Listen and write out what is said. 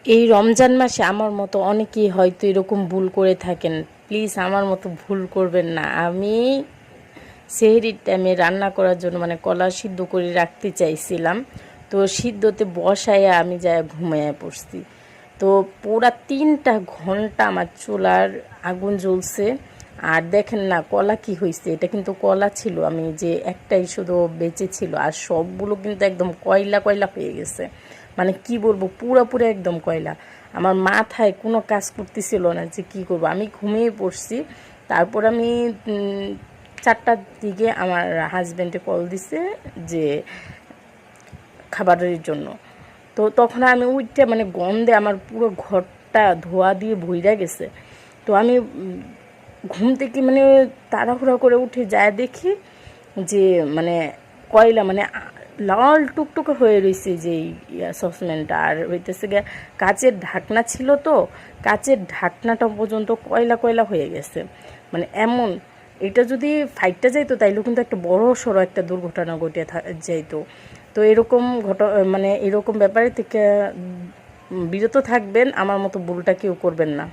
এই রমজান মাসে আমার মতো অনেকেই হয়তো এরকম ভুল করে থাকেন। প্লিজ আমার মতো ভুল করবেন না। আমি সেহরির টাইমে রান্না করার জন্য মানে কলা সিদ্ধ করে রাখতে চাইছিলাম, তো সিদ্ধতে বসায় আমি যা ঘুমিয়ে পড়ছি। তো পুরা 3টা ঘন্টা আমার চুলার আগুন জ্বলছে। আর দেখেন না কলা কি হয়েছে, এটা কিন্তু কলা ছিল, আমি যে একটাই শুধু বেঁচে ছিল, আর সবগুলো কিন্তু একদম কয়লা কয়লা হয়ে গেছে। মানে কি বলবো, পুরোপুরি একদম কয়লা। আমার মাথায় কোনো কাজ করতেছিল না যে কি করব, আমি ঘুমিয়ে পড়ছি। তারপর আমি 4টার দিকে আমার হাজব্যান্ডে কল দিছে যে খাবারের জন্য। তো তখন আমি উঠতে মানে গন্ধে আমার পুরো ঘরটা ধোয়া দিয়ে ভইরা গেছে। তো আমি ঘুম থেকে মানে তাড়াহুড়া করে উঠে যায় দেখি যে মানে কয়লা মানে লাল টুকটুকে হয়ে রয়েছে যে সসপ্যানটা। আর হইতেছে গিয়ে কাচের ঢাকনা ছিল, তো কাচের ঢাকনাটা পর্যন্ত কয়লা কয়লা হয়ে গেছে। মানে এমন, এটা যদি ফাইটটা যাইতো তাইলেও কিন্তু একটা বড় সড়ো একটা দুর্ঘটনা ঘটে যাইতো। তো এরকম মানে এরকম ব্যাপারে থেকে বিরত থাকবেন, আমার মতো ভুলটা কেউ করবেন না।